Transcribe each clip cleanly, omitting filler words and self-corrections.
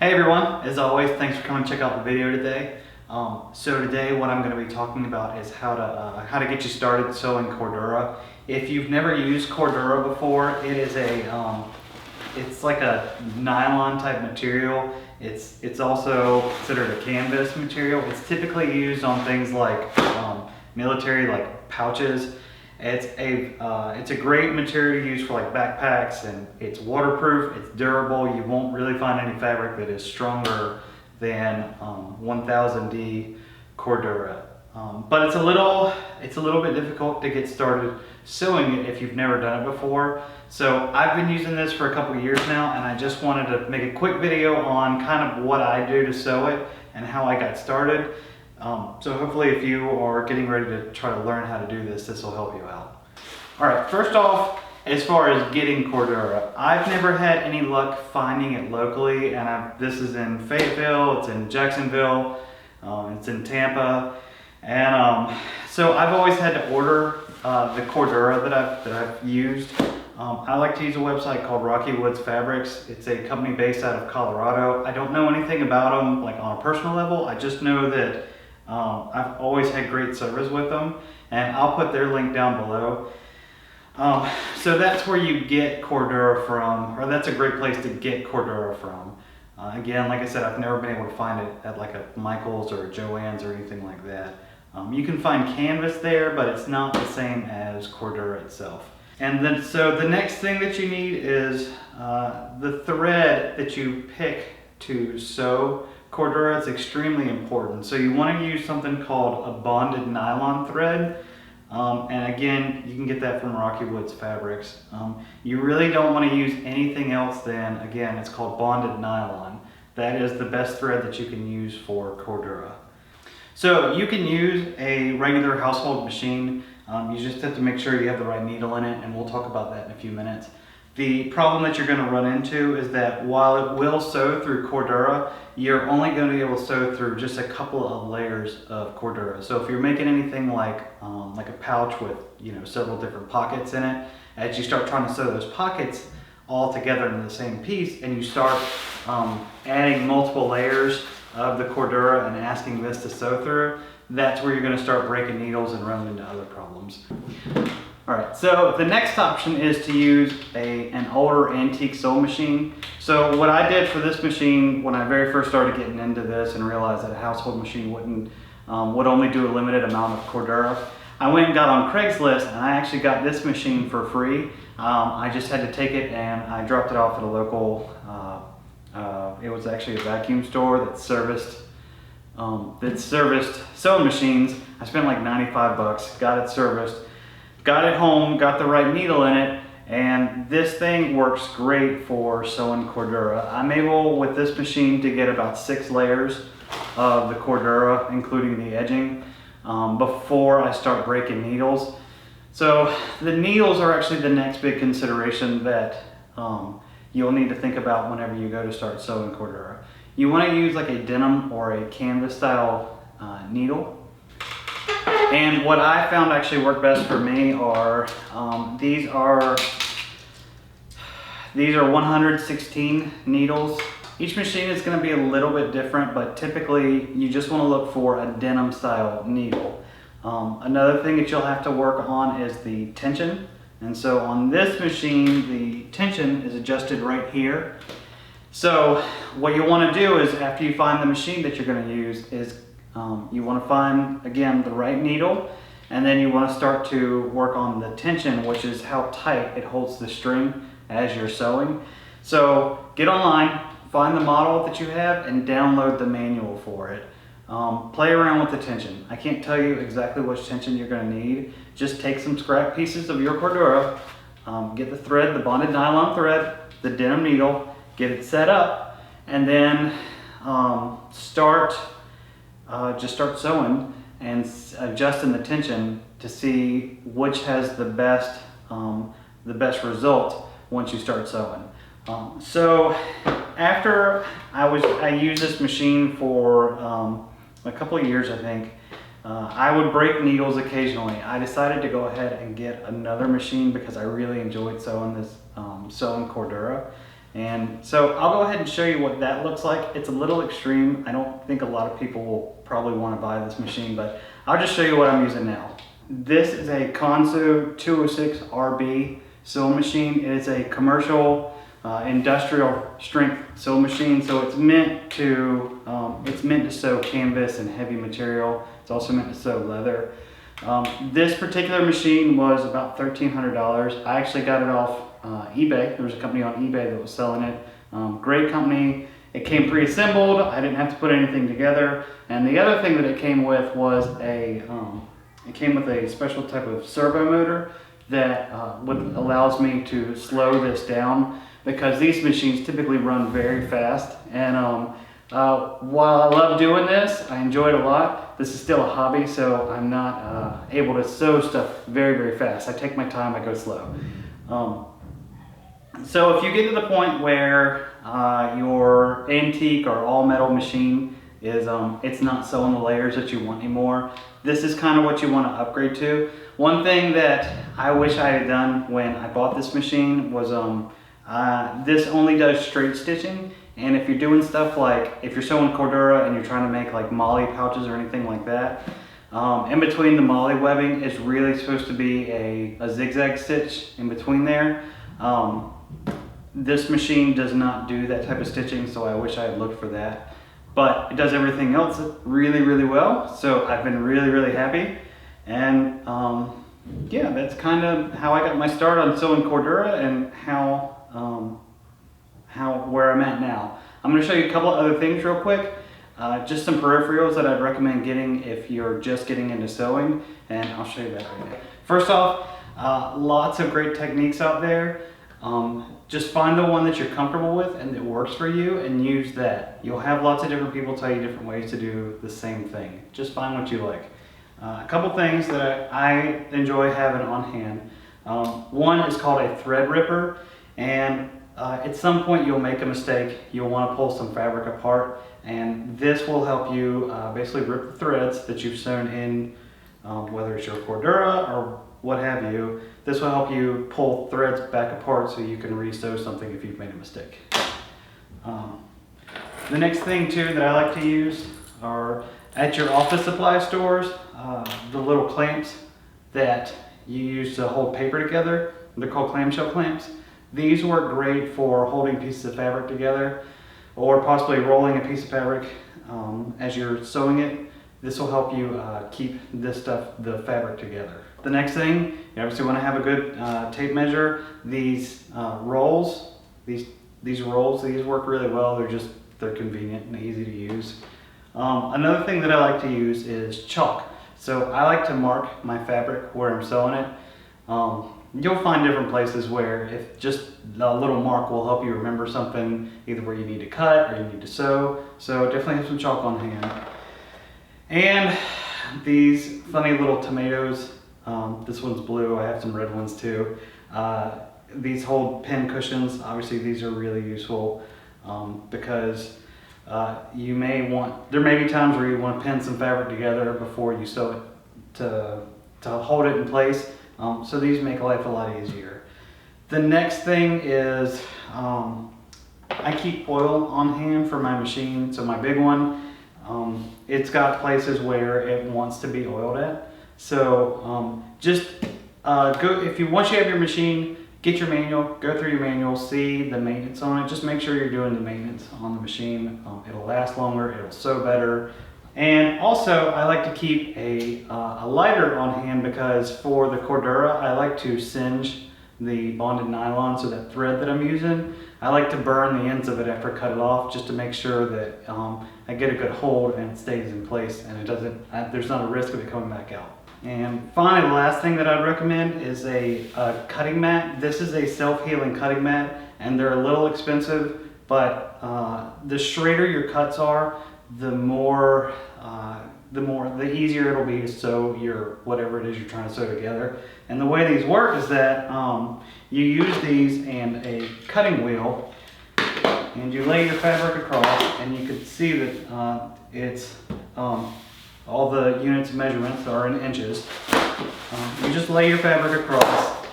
Hey everyone, as always, thanks for coming to check out the video today. So today what I'm going to be talking about is how to get you started sewing Cordura. If you've never used Cordura before, it is it's like a nylon type material. It's also considered a canvas material. It's typically used on things like military, like pouches. It's a great material to use for like backpacks, and it's waterproof, it's durable. You won't really find any fabric that is stronger than 1000D Cordura. But it's a little bit difficult to get started sewing it if you've never done it before. So I've been using this for a couple of years now, and I just wanted to make a quick video on kind of what I do to sew it and how I got started. So hopefully if you are getting ready to try to learn how to do this, this will help you out. All right, first off, as far as getting Cordura, I've never had any luck finding it locally, and this is in Fayetteville, it's in Jacksonville, it's in Tampa, and so I've always had to order the Cordura that I've used. I like to use a website called Rockywoods Fabrics. It's a company based out of Colorado. I don't know anything about them like on a personal level. I just know that I've always had great service with them, and I'll put their link down below. So that's where you get Cordura from, or that's a great place to get Cordura from. Again, like I said, I've never been able to find it at like a Michael's or a Joann's or anything like that. You can find canvas there, but it's not the same as Cordura itself. And then, so the next thing that you need is the thread that you pick to sew Cordura. Is extremely important. So you want to use something called a bonded nylon thread. And again, you can get that from Rockywoods Fabrics. You really don't want to use anything else than, again, it's called bonded nylon. That is the best thread that you can use for Cordura. So you can use a regular household machine. You just have to make sure you have the right needle in it, and we'll talk about that in a few minutes. The problem that you're going to run into is that while it will sew through Cordura, you're only going to be able to sew through just a couple of layers of Cordura. So if you're making anything like a pouch with several different pockets in it, as you start trying to sew those pockets all together in the same piece, and you start adding multiple layers of the Cordura and asking this to sew through, that's where you're going to start breaking needles and running into other problems. Alright, so the next option is to use an older antique sewing machine. So what I did for this machine when I very first started getting into this and realized that a household machine would only do a limited amount of Cordura, I went and got on Craigslist, and I actually got this machine for free. I just had to take it and I dropped it off at a local, it was actually a vacuum store that serviced sewing machines. I spent like 95 bucks, got it serviced. Got it home, got the right needle in it, and this thing works great for sewing Cordura. I'm able with this machine to get about 6 layers of the Cordura, including the edging, before I start breaking needles. So the needles are actually the next big consideration that you'll need to think about whenever you go to start sewing Cordura. You want to use like a denim or a canvas style needle. And what I found actually worked best for me are these are 116 needles. Each machine is going to be a little bit different, but typically you just want to look for a denim style needle. Another thing that you'll have to work on is the tension. And so on this machine, the tension is adjusted right here. So what you want to do is, after you find the machine that you're going to use, is you want to find, again, the right needle, and then you want to start to work on the tension, which is how tight it holds the string as you're sewing. So get online, find the model that you have, and download the manual for it. Play around with the tension. I can't tell you exactly which tension you're going to need. Just take some scrap pieces of your Cordura, get the thread, the bonded nylon thread, the denim needle, get it set up, and then just start sewing and adjusting the tension to see which has the best result once you start sewing. So after I used this machine for a couple of years, I think, I would break needles occasionally. I decided to go ahead and get another machine because I really enjoyed sewing this sewing Cordura. And so I'll go ahead and show you what that looks like. It's a little extreme. I don't think a lot of people will probably want to buy this machine, but I'll just show you what I'm using now. This is a Sew 206 RB sewing machine. It is a commercial industrial strength sewing machine, so it's meant to sew canvas and heavy material. It's also meant to sew leather. This particular machine was about $1,300. I actually got it off eBay. There was a company on eBay that was selling it. Great company. It came pre-assembled. I didn't have to put anything together. And the other thing that it came with was it came with a special type of servo motor that allows me to slow this down, because these machines typically run very fast. And while I love doing this, I enjoy it a lot, this is still a hobby, so I'm not able to sew stuff very, very fast. I take my time, I go slow. So if you get to the point where your antique or all metal machine is it's not sewing the layers that you want anymore, this is kind of what you want to upgrade to. One thing that I wish I had done when I bought this machine was this only does straight stitching. And if you're doing stuff like, if you're sewing Cordura and you're trying to make like molly pouches or anything like that, in between the molly webbing is really supposed to be a zigzag stitch in between there. This machine does not do that type of stitching, so I wish I had looked for that. But it does everything else really, really well, so I've been really, really happy. And yeah, that's kind of how I got my start on sewing Cordura and where I'm at now. I'm going to show you a couple of other things real quick. Just some peripherals that I'd recommend getting if you're just getting into sewing, and I'll show you that right now. First off, lots of great techniques out there. Just find the one that you're comfortable with and that works for you and use that. You'll have lots of different people tell you different ways to do the same thing. Just find what you like. A couple things that I enjoy having on hand. One is called a thread ripper, and at some point you'll make a mistake. You'll want to pull some fabric apart, and this will help you basically rip the threads that you've sewn in, whether it's your Cordura or what have you. This will help you pull threads back apart so you can re-sew something if you've made a mistake. The next thing too that I like to use are at your office supply stores, the little clamps that you use to hold paper together. They're called clamshell clamps. These work great for holding pieces of fabric together, or possibly rolling a piece of fabric as you're sewing it. This will help you keep the fabric together. The next thing, you obviously want to have a good tape measure. These rolls, these work really well. They're convenient and easy to use. Another thing that I like to use is chalk. So I like to mark my fabric where I'm sewing it. You'll find different places where if just a little mark will help you remember something, either where you need to cut or you need to sew. So definitely have some chalk on hand. And these funny little tomatoes. This one's blue. I have some red ones too. These hold pin cushions. Obviously these are really useful because there may be times where you want to pin some fabric together before you sew it to hold it in place. So these make life a lot easier. The next thing is I keep oil on hand for my machine. So my big one, it's got places where it wants to be oiled at. So once you have your machine, get your manual, go through your manual, see the maintenance on it. Just make sure you're doing the maintenance on the machine. It'll last longer, it'll sew better. And also I like to keep a lighter on hand, because for the Cordura, I like to singe the bonded nylon, so that thread that I'm using, I like to burn the ends of it after I cut it off, just to make sure that I get a good hold and it stays in place and there's not a risk of it coming back out. And finally, the last thing that I'd recommend is a cutting mat. This is a self-healing cutting mat, and they're a little expensive, but the straighter your cuts are, the easier it'll be to sew whatever it is you're trying to sew together. And the way these work is that you use these and a cutting wheel, and you lay your fabric across, and you can see that it's all the units of measurements are in inches. You just lay your fabric across,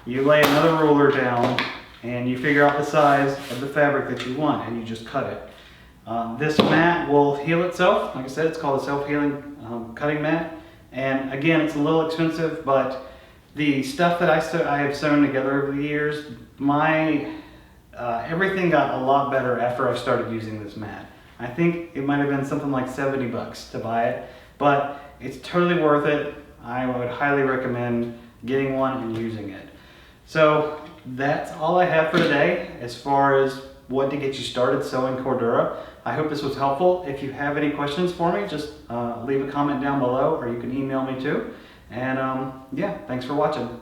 you lay another ruler down, and you figure out the size of the fabric that you want, and you just cut it. This mat will heal itself. Like I said, it's called a self-healing cutting mat. And again, it's a little expensive, but the stuff that I have sewn together over the years, everything got a lot better after I started using this mat. I think it might have been something like 70 bucks to buy it, but it's totally worth it. I would highly recommend getting one and using it. So that's all I have for today as far as what to get you started sewing Cordura. I hope this was helpful. If you have any questions for me, just leave a comment down below, or you can email me too. And yeah, thanks for watching.